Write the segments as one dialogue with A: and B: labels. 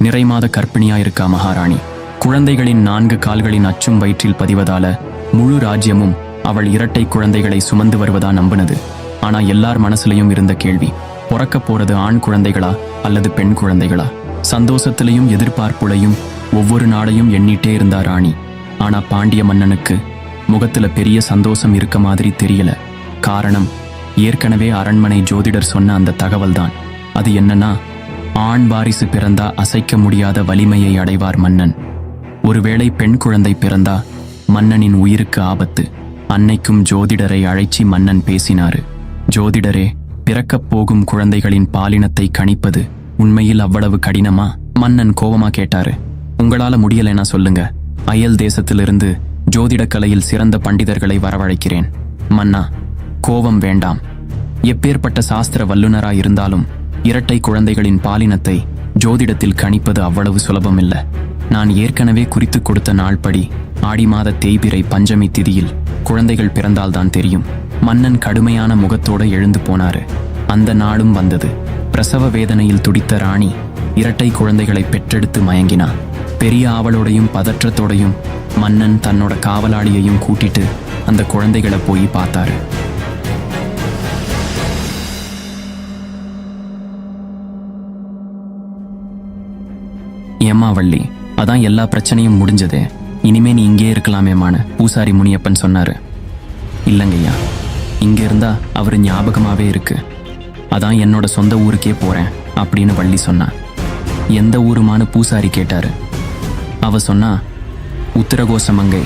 A: நிறைமாத கர்ப்பிணியா இருக்கா மகாராணி. குழந்தைகளின் 4 கால்களின் அச்சும் வயிற்றில் பதிவதால முழு ராஜ்யமும் அவள் இரட்டை குழந்தைகளை சுமந்து வருவதா நம்பினது. ஆனா எல்லார் மனசுலையும் இருந்த கேள்வி, பிறக்க போறது ஆண் குழந்தைகளா அல்லது பெண் குழந்தைகளா? சந்தோஷத்திலையும் எதிர்பார்ப்புலையும் ஒவ்வொரு நாளையும் எண்ணிட்டே இருந்தா ராணி. ஆனா பாண்டிய மன்னனுக்கு முகத்துல பெரிய சந்தோஷம் இருக்க மாதிரி தெரியல. காரணம், ஏற்கனவே அரண்மனை ஜோதிடர் சொன்ன அந்த தகவல் தான். அது என்னன்னா, ஆண் வாரிசு பிறந்தா அசைக்க முடியாத வலிமையை அடைவார் மன்னன். ஒருவேளை பெண் குழந்தை பிறந்தா மன்னனின் உயிருக்கு ஆபத்து. அன்னைக்கும் ஜோதிடரை அழைச்சி மன்னன் பேசினாரு. ஜோதிடரே, பிறக்கப் போகும் குழந்தைகளின் பாலினத்தை கணிப்பது உண்மையில் அவ்வளவு கடினமா? மன்னன் கோபமா கேட்டாரு. உங்களால முடியலைன்னா சொல்லுங்க, அயல் தேசத்திலிருந்து ஜோதிட கலையில் சிறந்த பண்டிதர்களை வரவழைக்கிறேன். மன்னா, கோபம் வேண்டாம். எப்பேற்பட்ட சாஸ்திர வல்லுநராய் இருந்தாலும் இரட்டை குழந்தைகளின் பாலினத்தை ஜோதிடத்தில் கணிப்பது அவ்வளவு சுலபமில்லை. நான் ஏற்கனவே குறித்து கொடுத்த நாள்படி ஆடி மாத தேய்பிறை பஞ்சமி திதியில் குழந்தைகள் பிறந்தால்தான் தெரியும். மன்னன் கடுமையான முகத்தோட எழுந்து போனாரு. அந்த நாளும் வந்தது. பிரசவ வேதனையில் துடித்த ராணி இரட்டை குழந்தைகளை பெற்றெடுத்து மயங்கினா. பெரிய ஆவலோடையும் பதற்றத்தோடையும் மன்னன் தன்னோட காவலாளியையும் கூட்டிட்டு அந்த குழந்தைகளை போய் பார்த்தாரு. ஏம்மா வள்ளி, அதான் எல்லா பிரச்சனையும் முடிஞ்சது, இனிமே நீ இங்கே இருக்கலாமேமான்னு பூசாரி முனியப்பன் சொன்னாரு. இல்லைங்கய்யா, இங்க இருந்தா அவரு ஞாபகமாவே இருக்கு. அதான் என்னோட சொந்த ஊருக்கே போறேன் அப்படின்னு வள்ளி சொன்னா. எந்த ஊருமானு பூசாரி கேட்டாரு. அவ சொன்னா, உத்தரகோசமங்கை.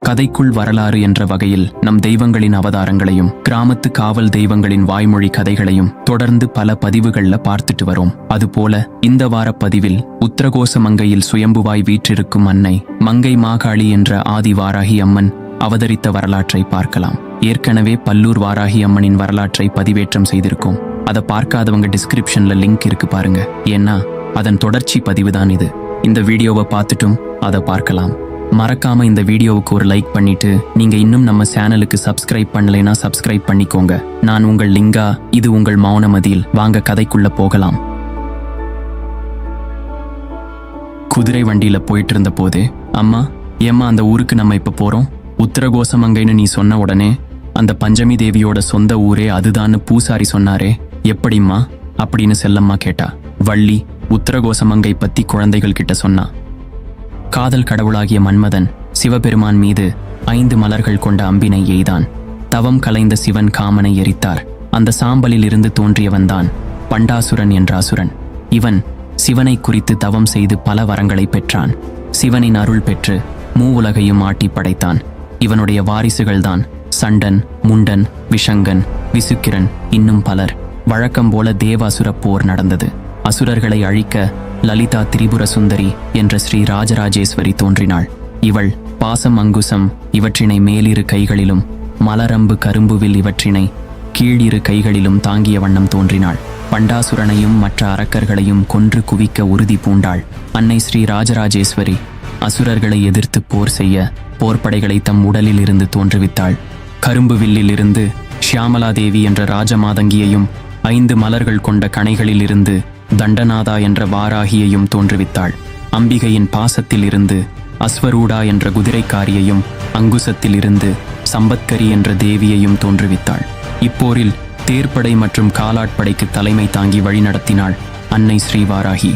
A: கதைக்குள் வரலாறு என்ற வகையில் நம் தெய்வங்களின் அவதாரங்களையும் கிராமத்து காவல் தெய்வங்களின் வாய்மொழி கதைகளையும் தொடர்ந்து பல பதிவுகள்ல பார்த்துட்டு வரோம். அதுபோல இந்த வார பதிவில் உத்தரகோச மங்கையில் சுயம்புவாய் வீற்றிருக்கும் அன்னை மங்கை மாகாளி என்ற ஆதி வாராகி அம்மன் அவதரித்த வரலாற்றை பார்க்கலாம். ஏற்கனவே பல்லூர் வாராகி அம்மனின் வரலாற்றை பதிவேற்றம் செய்திருக்கோம். அதை பார்க்காதவங்க டிஸ்கிரிப்ஷன்ல லிங்க் இருக்கு பாருங்க. ஏன்னா அதன் தொடர்ச்சி பதிவுதான் இது. இந்த வீடியோவை பார்த்துட்டும் அதை பார்க்கலாம். மறக்காம இந்த வீடியோவுக்கு ஒரு லைக் பண்ணிட்டு, நீங்க இன்னும் நம்ம சேனலுக்கு சப்ஸ்கிரைப் பண்ணலைன்னா சப்ஸ்கிரைப் பண்ணிக்கோங்க. நான் உங்கள் லிங்கா, இது உங்கள் மௌனமதியில். வாங்க கதைக்குள்ள போகலாம். குதிரை வண்டியில போயிட்டு இருந்த போது, அம்மா ஏம்மா அந்த ஊருக்கு நம்ம இப்ப போறோம்? உத்தரகோசமங்கைன்னு நீ சொன்ன உடனே அந்த பஞ்சமி தேவியோட சொந்த ஊரே அதுதான்னு பூசாரி சொன்னாரே, எப்படிம்மா அப்படின்னு செல்லம்மா கேட்டா. வள்ளி உத்தரகோசமங்கை பத்தி குழந்தைகள் கிட்ட சொன்னா. காதல் கடவுளாகிய மன்மதன் சிவபெருமான் மீது 5 மலர்கள் கொண்ட அம்பினை எய்தான். தவம் கலைந்த சிவன் காமனை எரித்தார். அந்த சாம்பலில் இருந்து தோன்றியவன்தான் பண்டாசுரன் என்ற அசுரன். இவன் சிவனை குறித்து தவம் செய்து பல வரங்களை பெற்றான். சிவனின் அருள் பெற்று மூவுலகையும் ஆட்டி படைத்தான். இவனுடைய வாரிசுகள்தான் சண்டன், முண்டன், விஷங்கன், விசுக்கிரன், இன்னும் பலர். வழக்கம் போல தேவாசுர போர் நடந்தது. அசுரர்களை அழிக்க லலிதா திரிபுர சுந்தரி என்ற ஸ்ரீ ராஜராஜேஸ்வரி தோன்றினாள். இவள் பாசம், அங்குசம் இவற்றினை மேலிரு கைகளிலும், மலரம்பு, கரும்புவில் இவற்றினை கீழிரு கைகளிலும் தாங்கிய வண்ணம் தோன்றினாள். பண்டாசுரனையும் மற்ற அரக்கர்களையும் கொன்று குவிக்க உறுதி பூண்டாள். அன்னை ஸ்ரீ ராஜராஜேஸ்வரி அசுரர்களை எதிர்த்து போர் செய்ய போர்ப்படைகளை தம் உடலில் இருந்து தோன்றுவித்தாள். கரும்பு வில்லில் இருந்து ஷியாமலாதேவி என்ற ராஜமாதங்கியையும் 5 மலர்கள் கொண்ட கணைகளில் இருந்து தண்டநாதா என்ற வாராகியையும் தோன்றுவித்தாள். அம்பிகையின் பாசத்தில் இருந்து அஸ்வரூடா என்ற குதிரைக்காரியையும், அங்குசத்தில் இருந்து சம்பத்கரி என்ற தேவியையும் தோன்றுவித்தாள். இப்போரில் தேர்ப்படை மற்றும் காலாட்படைக்கு தலைமை தாங்கி வழிநடத்தினாள் அன்னை ஸ்ரீவாராகி.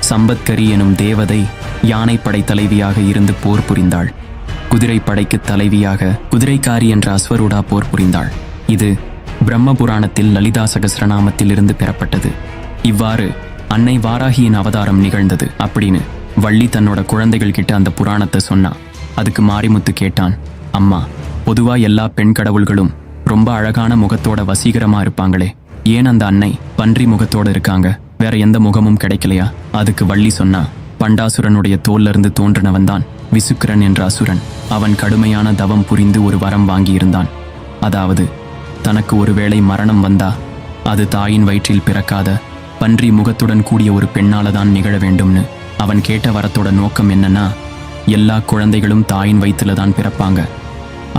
A: சம்பத்கரி எனும் தேவதை யானைப்படை தலைவியாக இருந்து போர் புரிந்தாள். குதிரைப்படைக்கு தலைவியாக குதிரைக்காரி என்ற அஸ்வரூடா போர் புரிந்தாள். இது பிரம்ம புராணத்தில் லலிதா சகஸ்ரநாமத்தில் இருந்து பெறப்பட்டது. இவ்வாறு அன்னை வாராகியின் அவதாரம் நிகழ்ந்தது அப்படின்னு வள்ளி தன்னோட குழந்தைகள் கிட்ட அந்த புராணத்தை சொன்னா. அதுக்கு மாரிமுத்து கேட்டான், அம்மா, பொதுவா எல்லா பெண் கடவுள்களும் ரொம்ப அழகான முகத்தோட வசீகரமா இருப்பாங்களே, ஏன் அந்த அன்னை பன்றி முகத்தோட இருக்காங்க? வேற எந்த முகமும் கிடைக்கலையா? அதுக்கு வள்ளி சொன்னா, பண்டாசுரனுடைய தோல்ல இருந்து தோன்றினவன் தான் விசுக்கிரன் என்ற அசுரன். அவன் கடுமையான தவம் புரிந்து ஒரு வரம் வாங்கியிருந்தான். அதாவது, தனக்கு ஒருவேளை மரணம் வந்தா அது தாயின் வயிற்றில் பிறக்காத பன்றி முகத்துடன் கூடிய ஒரு பெண்ணால தான் நிகழ வேண்டும்னு. அவன் கேட்ட வரத்தோட நோக்கம் என்னன்னா, எல்லா குழந்தைகளும் தாயின் வயிற்றுல தான் பிறப்பாங்க.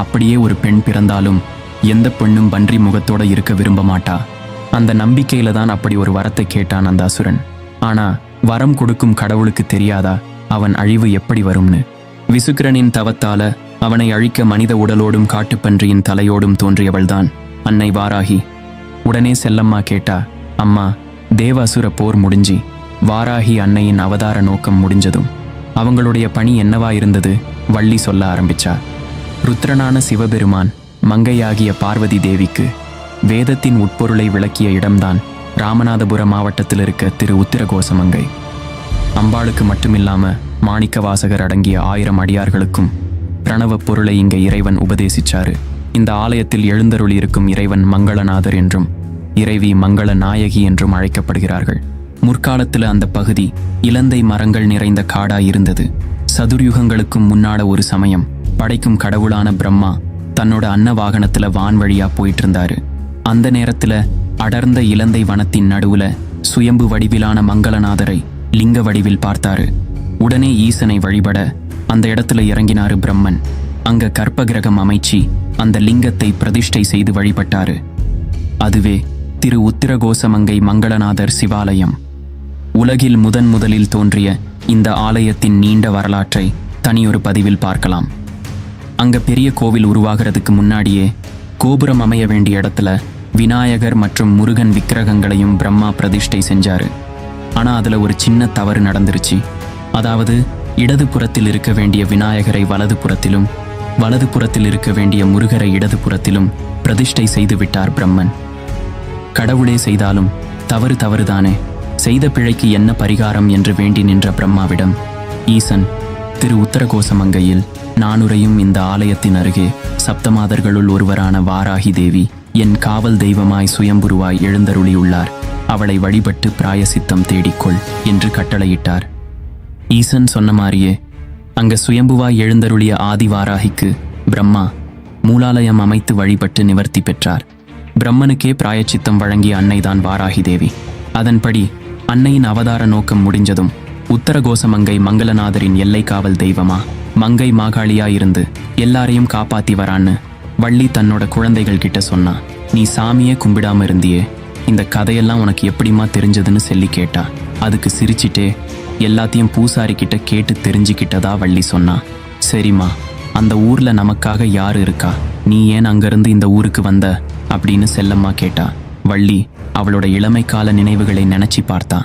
A: அப்படியே ஒரு பெண் பிறந்தாலும் எந்த பெண்ணும் பன்றி முகத்தோட இருக்க விரும்ப மாட்டா. அந்த நம்பிக்கையில தான் அப்படி ஒரு வரத்தை கேட்டான் அந்த அசுரன். ஆனா வரம் கொடுக்கும் கடவுளுக்கு தெரியாதா அவன் அழிவு எப்படி வரும்னு? விசுக்கிரனின் தவத்தால அவனை அழிக்க மனித உடலோடும் காட்டுப்பன்றியின் தலையோடும் தோன்றியவள்தான் அன்னை வாராகி. உடனே செல்லம்மா கேட்டா, அம்மா, தேவ அசுர போர் முடிஞ்சி வாராகி அன்னையின் அவதார நோக்கம் முடிஞ்சதும் அவங்களுடைய பணி என்னவா இருந்தது? வள்ளி சொல்ல ஆரம்பிச்சா. ருத்ரனான சிவபெருமான் மங்கையாகிய பார்வதி தேவிக்கு வேதத்தின் உட்பொருளை விளக்கிய இடம்தான் ராமநாதபுரம் மாவட்டத்தில் இருக்க திரு உத்திரகோசமங்கை. அம்பாளுக்கு மட்டுமில்லாம மாணிக்க வாசகர் அடங்கிய 1000 அடியார்களுக்கும் பிரணவ பொருளை இங்க இறைவன் உபதேசிச்சாரு. இந்த ஆலயத்தில் எழுந்தருளி இருக்கும் இறைவன் மங்களநாதர் என்றும் இறைவி மங்கள நாயகி என்றும் அழைக்கப்படுகிறார்கள். முற்காலத்துல அந்த பகுதி இலந்தை மரங்கள் நிறைந்த காடா இருந்தது. சதுர்யுகங்களுக்கும் முன்னாட ஒரு சமயம் படைக்கும் கடவுளான பிரம்மா தன்னோட அன்ன வாகனத்துல வான் வழியா போயிட்டு இருந்தாரு. அந்த நேரத்துல அடர்ந்த இலந்தை வனத்தின் நடுவுல சுயம்பு வடிவிலான மங்களநாதரை லிங்க வடிவில் பார்த்தாரு. உடனே ஈசனை வழிபட அந்த இடத்துல இறங்கினாரு பிரம்மன். அங்க கற்ப கிரகம் அமைச்சி அந்த லிங்கத்தை பிரதிஷ்டை செய்து வழிபட்டாரு. அதுவே திரு உத்திரகோசமங்கை மங்களநாதர் சிவாலயம். உலகில் முதலில் தோன்றிய இந்த ஆலயத்தின் நீண்ட வரலாற்றை தனியொரு பதிவில் பார்க்கலாம். அங்க பெரிய கோவில் உருவாகிறதுக்கு முன்னாடியே கோபுரம் அமைய வேண்டிய இடத்துல விநாயகர் மற்றும் முருகன் விக்கிரகங்களையும் பிரம்மா பிரதிஷ்டை செஞ்சாரு. ஆனா அதுல ஒரு சின்ன தவறு நடந்துருச்சு. அதாவது இடது புறத்தில் இருக்க வேண்டிய விநாயகரை வலது புறத்திலும் வலது புறத்தில் இருக்க வேண்டிய முருகரை இடது புறத்திலும் பிரதிஷ்டை செய்து விட்டார் பிரம்மன். கடவுளே செய்தாலும் தவறுதானே, செய்த பிழைக்கு என்ன பரிகாரம் என்று வேண்டி நின்ற பிரம்மாவிடம் ஈசன் திரு உத்தரகோசமங்கையில் நானுரையும் இந்த ஆலயத்தின் அருகே சப்தமாதர்களுள் ஒருவரான வாராகி தேவி என் காவல் தெய்வமாய் சுயம்புருவாய் எழுந்தருளியுள்ளார். அவளை வழிபட்டு பிராயசித்தம் தேடிக்கொள் என்று கட்டளையிட்டார். ஈசன் சொன்ன மாதிரியே அங்க சுயம்புவாய் எழுந்தருளிய ஆதி வாராகிக்கு பிரம்மா மூலாலயம் அமைத்து வழிபட்டு நிவர்த்தி பெற்றார். பிரம்மனுக்கே பிராயச்சித்தம் வழங்கிய அன்னைதான் வாராகி தேவி. அதன்படி அன்னையின் அவதார நோக்கம் முடிஞ்சதும் உத்தரகோசமங்கை மங்களநாதரின் எல்லை காவல் தெய்வமா மங்கை மாகாளியா இருந்து எல்லாரையும் காப்பாத்தி வரான்னு வள்ளி தன்னோட குழந்தைகள் கிட்ட சொன்னா. நீ சாமியே கும்பிடாம இருந்தியே, இந்த கதையெல்லாம் உனக்கு எப்படிமா தெரிஞ்சதுன்னு சொல்லி கேட்டா. அதுக்கு சிரிச்சிட்டே எல்லாத்தையும் பூசாரி கிட்ட கேட்டு தெரிஞ்சுக்கிட்டதா வள்ளி சொன்னா. சரிம்மா, அந்த ஊர்ல நமக்காக யாரு இருக்கா, நீ ஏன் அங்கிருந்து இந்த ஊருக்கு வந்த அப்படின்னு செல்லம்மா கேட்டா. வள்ளி அவளோட இளமை கால நினைவுகளை நினைச்சு பார்த்தா.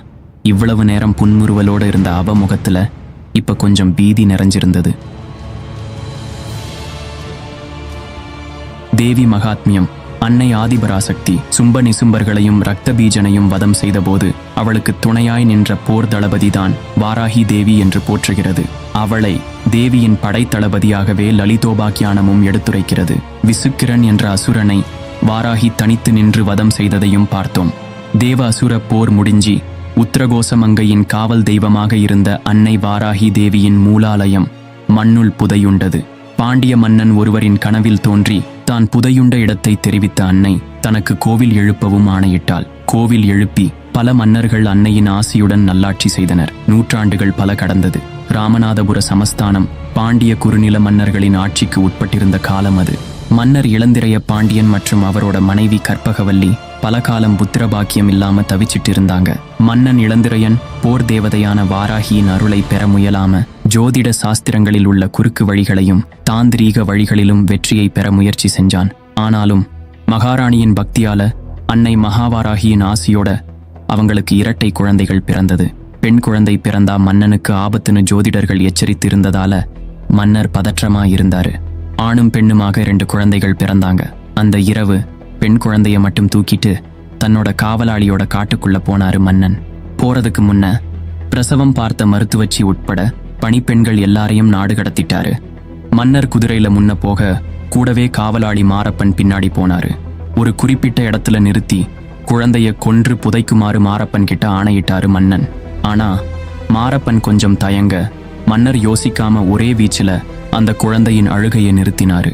A: இவ்வளவு நேரம் புன்முறுவலோடு இருந்த அவ முகத்துல இப்ப கொஞ்சம் பீதி நிறைஞ்சிருந்தது. தேவி மகாத்மியம். அன்னை ஆதிபராசக்தி சும்ப நிசும்பர்களையும் இரத்த பீஜனையும் வதம் செய்தபோது அவளுக்கு துணையாய் நின்ற போர் தளபதிதான் வாராகி தேவி என்று போற்றுகிறது. அவளை தேவியின் படைத்தளபதியாகவே லலிதோபாக்கியானமும் எடுத்துரைக்கிறது. விசுக்கிரன் என்ற அசுரனை வாராகி தனித்து நின்று வதம் செய்ததையும் பார்த்தோம். தேவ அசுர போர் முடிஞ்சி உத்திரகோசமங்கையின் காவல் தெய்வமாக இருந்த அன்னை வாராகி தேவியின் மூலாலயம் மண்ணுள் புதையுண்டது. பாண்டிய மன்னன் ஒருவரின் கனவில் தோன்றி தான் புதையுண்ட இடத்தை தெரிவித்த அன்னை தனக்கு கோவில் எழுப்பவும் ஆணையிட்டாள். கோவில் எழுப்பி பல மன்னர்கள் அன்னையின் ஆசியுடன் நல்லாட்சி செய்தனர். நூற்றாண்டுகள் பல கடந்தது. ராமநாதபுர சமஸ்தானம் பாண்டிய குறுநில மன்னர்களின் ஆட்சிக்கு உட்பட்டிருந்த காலம் அது. மன்னர் இளந்திரைய பாண்டியன் மற்றும் அவரோட மனைவி கற்பகவல்லி பல காலம் புத்திர பாக்கியம் இல்லாம தவிச்சிட்டு இருந்தாங்க. மன்னன் இளந்திரையன் போர் தேவதையான வாராகியின் அருளை பெற முயலாம ஜோதிட சாஸ்திரங்களில் உள்ள குறுக்கு வழிகளையும் தாந்திரீக வழிகளிலும் வெற்றியை பெற முயற்சி செஞ்சான். ஆனாலும் மகாராணியின் பக்தியால அன்னை மகாவாராகியின் ஆசியோட அவங்களுக்கு இரட்டை குழந்தைகள் பிறந்தது. பெண் குழந்தை பிறந்தா மன்னனுக்கு ஆபத்துன்னு ஜோதிடர்கள் எச்சரித்து இருந்ததால மன்னர் பதற்றமா இருந்தாரு. ஆணும் பெண்ணுமாக 2 குழந்தைகள் பிறந்தாங்க. அந்த இரவு பெண் குழந்தைய மட்டும் தூக்கிட்டு தன்னோட காவலாளியோட காட்டுக்குள்ள போனாரு மன்னன். போறதுக்கு முன்ன பிரசவம் பார்த்த மருத்துவச்சி உட்பட பணிப்பெண்கள் எல்லாரையும் நாடு கடத்திட்டாரு. மன்னர் குதிரையில முன்ன போக கூடவே காவலாளி மாரப்பன் பின்னாடி போனாரு. ஒரு குறிப்பிட்ட இடத்துல நிறுத்தி குழந்தைய கொன்று புதைக்குமாறு மாரப்பன் கிட்ட ஆணையிட்டாரு மன்னன். ஆனா மாரப்பன் கொஞ்சம் தயங்க மன்னர் யோசிக்காம ஒரே வீச்சுல அந்த குழந்தையின் அழுகையை நிறுத்தினாரு.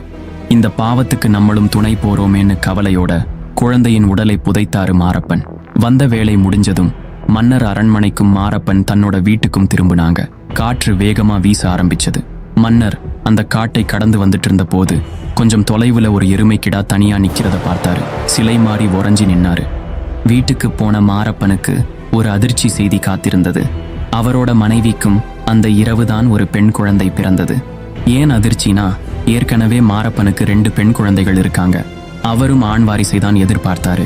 A: இந்த பாவத்துக்கு நம்மளும் துணை போறோமேன்னு கவலையோட குழந்தையின் உடலை புதைத்தாரு மாரப்பன். வந்த வேலை முடிஞ்சதும் மன்னர் அரண்மனைக்கும் மாரப்பன் தன்னோட வீட்டுக்கும் திரும்பினாங்க. காற்று வேகமா வீச ஆரம்பிச்சது. மன்னர் அந்த காட்டை கடந்து வந்துட்டு இருந்த போது கொஞ்சம் தொலைவுல ஒரு எருமைக்கிடா தனியா நிக்கிறத பார்த்தாரு. சிலை மாறி உறைஞ்சி நின்னாரு. வீட்டுக்கு போன மாரப்பனுக்கு ஒரு அதிர்ச்சி செய்தி காத்திருந்தது. அவரோட மனைவிக்கும் அந்த இரவுதான் ஒரு பெண் குழந்தை பிறந்தது. ஏன் அதிர்ச்சினா, ஏற்கனவே மாரப்பனுக்கு 2 பெண் குழந்தைகள் இருக்காங்க. அவரும் ஆண் வாரிசை தான் எதிர்பார்த்தாரு.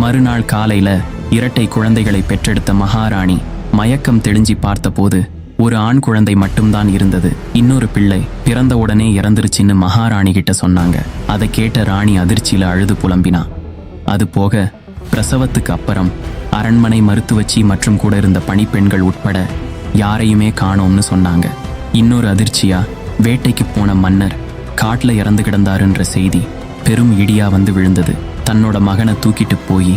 A: மறுநாள் காலையில இரட்டை குழந்தைகளை பெற்றெடுத்த மகாராணி மயக்கம் தெளிஞ்சி பார்த்தபோது ஒரு ஆண் குழந்தை மட்டும்தான் இருந்தது. இன்னொரு பிள்ளை பிறந்த உடனே இறந்துருச்சுன்னு மகாராணி கிட்ட சொன்னாங்க. அதை கேட்ட ராணி அதிர்ச்சியில அழுது புலம்பினா. அது போக பிரசவத்துக்கு அப்புறம் அரண்மனை மருத்துவச்சி மற்றும் கூட இருந்த பணிப்பெண்கள் உட்பட யாரையுமே காணோம்னு சொன்னாங்க. இன்னொரு அதிர்ச்சியா, வேட்டைக்கு போன மன்னர் காட்டுல இறந்து கிடந்தாருன்ற செய்தி பெரும் இடியா வந்து விழுந்தது. தன்னோட மகனை தூக்கிட்டு போய்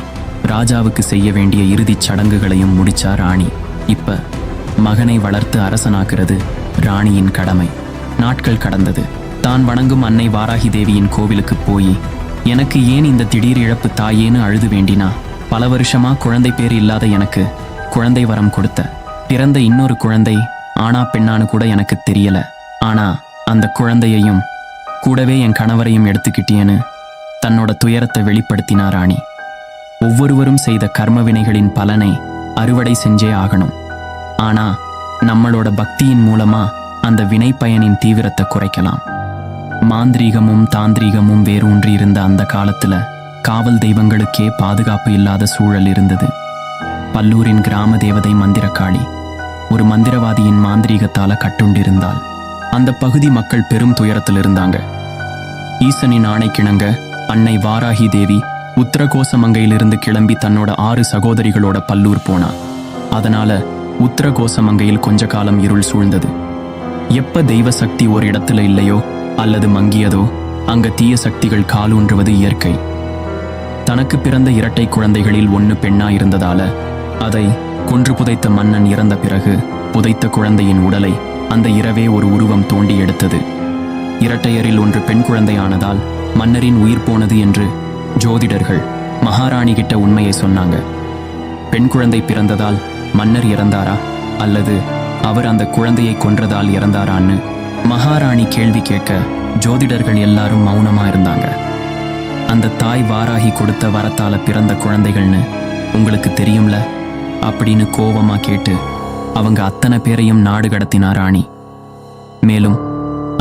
A: ராஜாவுக்கு செய்ய வேண்டிய இறுதிச் சடங்குகளையும் முடிச்சா ராணி. இப்ப மகனை வளர்த்து அரசனாக்குறது ராணியின் கடமை. நாட்கள் கடந்தது. தான் வணங்கும் அன்னை வாராகி தேவியின் கோவிலுக்கு போய் எனக்கு ஏன் இந்த திடீர் இழப்பு தாயேன்னு அழுது வேண்டினா, பல வருஷமா குழந்தை பேர் இல்லாத எனக்கு குழந்தை வரம் கொடுத்த, பிறந்த இன்னொரு குழந்தை ஆனா பெண்ணான்னு கூட எனக்கு தெரியல. ஆனா அந்த குழந்தையையும் கூடவே என் கணவரையும் எடுத்துக்கிட்டேன்னு தன்னோட துயரத்தை வெளிப்படுத்தினார் ராணி. ஒவ்வொருவரும் செய்த கர்ம வினைகளின் பலனை அறுவடை செஞ்சே ஆகணும். ஆனா நம்மளோட பக்தியின் மூலமா அந்த வினை பயனின் தீவிரத்தை குறைக்கலாம். மாந்திரீகமும் தாந்திரீகமும் வேரூன்றி இருந்த அந்த காலத்துல காவல் தெய்வங்களுக்கே பாதுகாப்பு இல்லாத சூழல் இருந்தது. பல்லூரின் கிராம தேவதை மந்திரகாளி ஒரு மந்திரவாதியின் மாந்திரீகத்தால கட்டுண்டிருந்தாள். அந்த பகுதி மக்கள் பெரும் துயரத்தில் இருந்தாங்க. ஈசனின் ஆணைக்கிணங்க அன்னை வாராகி தேவி உத்தரகோசமங்கையிலிருந்து கிளம்பி தன்னோட 6 சகோதரிகளோட பல்லூர் போனா. அதனால உத்தரகோசமங்கையில் கொஞ்ச காலம் இருள் சூழ்ந்தது. எப்ப தெய்வ சக்தி ஒரு இடத்துல இல்லையோ அல்லது மங்கியதோ அங்க தீய சக்திகள் காலூன்றுவது இயற்கை. தனக்கு பிறந்த இரட்டை குழந்தைகளில் 1 பெண்ணா இருந்ததால அதை கொன்று புதைத்த மன்னன் இறந்த பிறகு புதைத்த குழந்தையின் உடலை அந்த இரவே ஒரு உருவம் தோண்டி எடுத்தது. இரட்டையரில் 1 பெண் குழந்தையானதால் மன்னரின் உயிர் போனது என்று ஜோதிடர்கள் மகாராணி கிட்ட உண்மையை சொன்னாங்க. பெண் குழந்தை பிறந்ததால் மன்னர் இறந்தாரா அல்லது அவர் அந்த குழந்தையை கொன்றதால் இறந்தாரான்னு மகாராணி கேள்வி கேட்க ஜோதிடர்கள் எல்லாரும் மௌனமா இருந்தாங்க. அந்த தாய் வாராகி கொடுத்த வரத்தால பிறந்த குழந்தைகள்னு உங்களுக்கு தெரியும்ல அப்படின்னு கோவமா கேட்டு அவங்க அத்தனை பேரையும் நாடு கடத்தினார் ராணி. மேலும்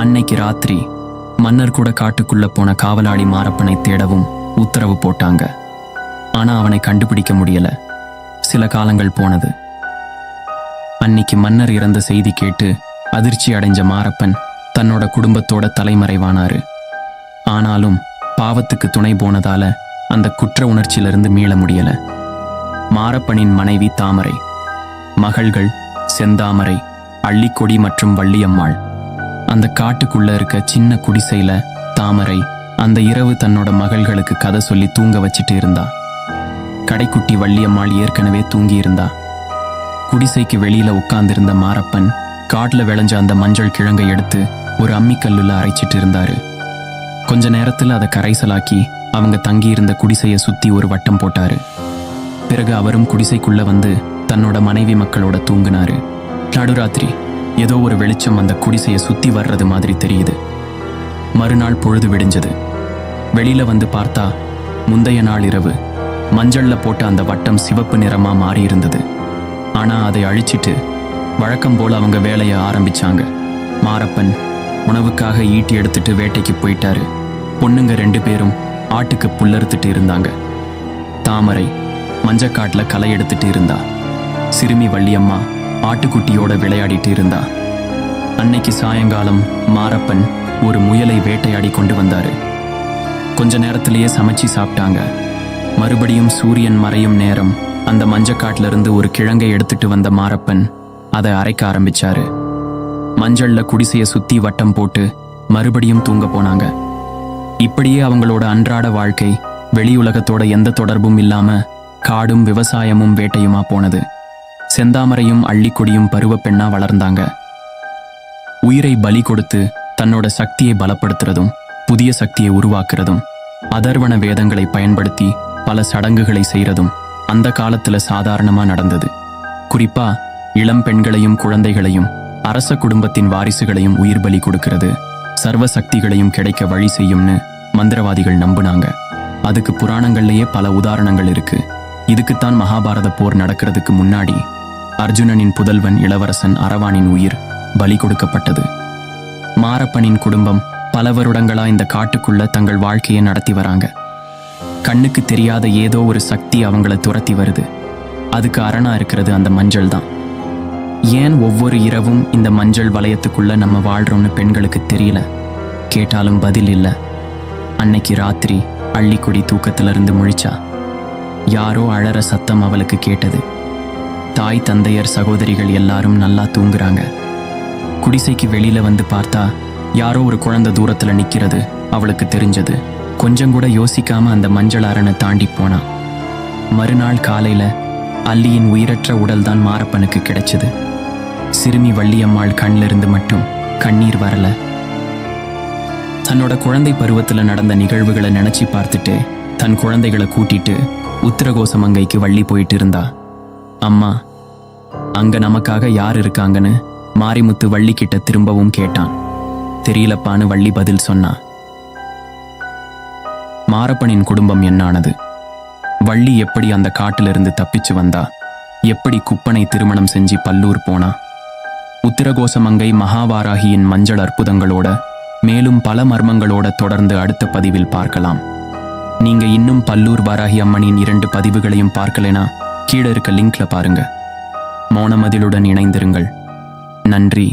A: அன்னைக்கு ராத்திரி மன்னர் கூட காட்டுக்குள்ள போன காவலாளி மாரப்பனை தேடவும் உத்தரவு போட்டாங்க. ஆனா அவனை கண்டுபிடிக்க முடியல. சில காலங்கள் போனது. அன்னைக்கு மன்னர் இறந்த செய்தி கேட்டு அதிர்ச்சி அடைஞ்ச மாரப்பன் தன்னோட குடும்பத்தோட தலைமறைவானாரு. ஆனாலும் பாவத்துக்கு துணை போனதால அந்த குற்ற உணர்ச்சியிலிருந்து மீள முடியல. மாரப்பனின் மனைவி தாமரை, மகள்கள் செந்தாமரை, அள்ளிக்கொடி மற்றும் வள்ளியம்மாள். அந்த காட்டுக்குள்ள இருக்க சின்ன குடிசையில தாமரை அந்த இரவு தன்னோட மகள்களுக்கு கதை சொல்லி தூங்க வச்சிட்டு இருந்தா. கடைக்குட்டி வள்ளியம்மாள் ஏற்கனவே தூங்கி இருந்தா. குடிசைக்கு வெளியில உட்கார்ந்திருந்த மாரப்பன் காட்டுல விளைஞ்ச அந்த மஞ்சள் கிழங்கை எடுத்து ஒரு அம்மிக்கல்லுல அரைச்சிட்டு இருந்தாரு. கொஞ்ச நேரத்துல அதை கரைசலாக்கி அவங்க தங்கியிருந்த குடிசையை சுத்தி ஒரு வட்டம் போட்டாரு. பிறகு அவரும் குடிசைக்குள்ள வந்து தன்னோட மனைவி மக்களோட தூங்கினாரு. நடுராத்திரி ஏதோ ஒரு வெளிச்சம் அந்த குடிசையை சுத்தி வர்றது மாதிரி தெரியுது. மறுநாள் பொழுது விடிஞ்சது. வெளியில வந்து பார்த்தா முந்தைய நாள் இரவு மஞ்சள்ல போட்ட அந்த வட்டம் சிவப்பு நிறமா மாறி இருந்தது. ஆனா அதை அழிச்சிட்டு வழக்கம் போல அவங்க வேலையை ஆரம்பிச்சாங்க. மாரப்பன் உணவுக்காக ஈட்டி எடுத்துட்டு வேட்டைக்கு போயிட்டாரு. பொண்ணுங்க 2 பேரும் ஆட்டுக்கு புல்லறுத்துட்டு இருந்தாங்க. தாமரை மஞ்சக்காட்டுல களை எடுத்துட்டு இருந்தா. சிறுமி வள்ளியம்மா ஆட்டுக்குட்டியோட விளையாடிட்டு இருந்தா. அன்னைக்கு சாயங்காலம் மாரப்பன் ஒரு முயலை வேட்டையாடி கொண்டு வந்தாரு. கொஞ்ச நேரத்திலேயே சமைச்சு சாப்பிட்டாங்க. மறுபடியும் சூரியன் மறையும் நேரம் அந்த மஞ்சக்காட்டுல இருந்து ஒரு கிழங்கை எடுத்துட்டு வந்த மாரப்பன் அதை அரைக்க ஆரம்பிச்சாரு. மஞ்சள்ல குடிசையை சுத்தி வட்டம் போட்டு மறுபடியும் தூங்க போனாங்க. இப்படியே அவங்களோட அன்றாட வாழ்க்கை வெளியுலகத்தோட எந்த தொடர்பும் இல்லாம காடும் விவசாயமும் வேட்டையுமா போனது. செந்தாமரையும் அள்ளிக்கொடியும் பருவ பெண்ணா வளர்ந்தாங்க. உயிரை பலி கொடுத்து தன்னோட சக்தியை பலப்படுத்துறதும் புதிய சக்தியை உருவாக்குறதும் அதர்வன வேதங்களை பயன்படுத்தி பல சடங்குகளை செய்யறதும் அந்த காலத்துல சாதாரணமா நடந்தது. குறிப்பா இளம் பெண்களையும் குழந்தைகளையும் அரச குடும்பத்தின் வாரிசுகளையும் உயிர் பலி கொடுக்கிறது சர்வ சக்திகளையும் கிடைக்க வழி செய்யும்னு மந்திரவாதிகள் நம்புனாங்க. அதுக்கு புராணங்கள்லயே பல உதாரணங்கள் இருக்கு. இதுக்குத்தான் மகாபாரத போர் நடக்கிறதுக்கு முன்னாடி அர்ஜுனனின் புதல்வன் இளவரசன் அரவானின் உயிர் பலி கொடுக்கப்பட்டது. மாரப்பனின் குடும்பம் பல வருடங்களா இந்த காட்டுக்குள்ள தங்கள் வாழ்க்கையை நடத்தி வராங்க. கண்ணுக்கு தெரியாத ஏதோ ஒரு சக்தி அவங்கள துரத்தி வருது. அதுக்கு அரணா இருக்கிறது அந்த மஞ்சள் தான். ஏன் ஒவ்வொரு இரவும் இந்த மஞ்சள் வளையத்துக்குள்ள நம்ம வாழ்றோம்னு பெண்களுக்கு தெரியல. கேட்டாலும் பதில் இல்லை. அன்னைக்கு ராத்திரி அள்ளிக்குடி தூக்கத்திலிருந்து முழிச்சா யாரோ அழற சத்தம் அவளுக்கு கேட்டது. தாய் தந்தையர் சகோதரிகள் எல்லாரும் நல்லா தூங்குறாங்க. குடிசைக்கு வெளியில வந்து பார்த்தா யாரோ ஒரு குழந்தை தூரத்துல நிக்கிறது அவளுக்கு தெரிஞ்சது. கொஞ்சம் கூட யோசிக்காம அந்த மஞ்சள் அரணை தாண்டி போனா. மறுநாள் காலையில அல்லியின் உயிரற்ற உடல் தான் மாரப்பனுக்கு கிடைச்சது. சிறுமி வள்ளியம்மாள் கண்ணிலிருந்து மட்டும் கண்ணீர் வரல. தன்னோட குழந்தை பருவத்துல நடந்த நிகழ்வுகளை நினைச்சு பார்த்துட்டு தன் குழந்தைகளை கூட்டிட்டு உத்தரகோசமங்கைக்கு வள்ளி போயிட்டு இருந்தா. அம்மா, அங்க நமக்காக யார் இருக்காங்கன்னு மாரிமுத்து வள்ளி கிட்ட திரும்பவும் கேட்டான். தெரியலப்பான்னு வள்ளி பதில் சொன்னா. மாரப்பனின் குடும்பம் என்னானது? வள்ளி எப்படி அந்த காட்டிலிருந்து தப்பிச்சு வந்தா? எப்படி குப்பனை திருமணம் செஞ்சு பல்லூர் போனா? உத்திரகோசமங்கை மகாவாராகியின் மஞ்சள் அற்புதங்களோட மேலும் பல மர்மங்களோட தொடர்ந்து அடுத்த பதிவில் பார்க்கலாம். நீங்க இன்னும் பல்லூர் வாராகி அம்மனின் 2 பதிவுகளையும் பார்க்கலைனா கீழே இருக்க லிங்க்ல பாருங்க. மௌனமதிலுடன் இணைந்திருங்கள். நன்றி.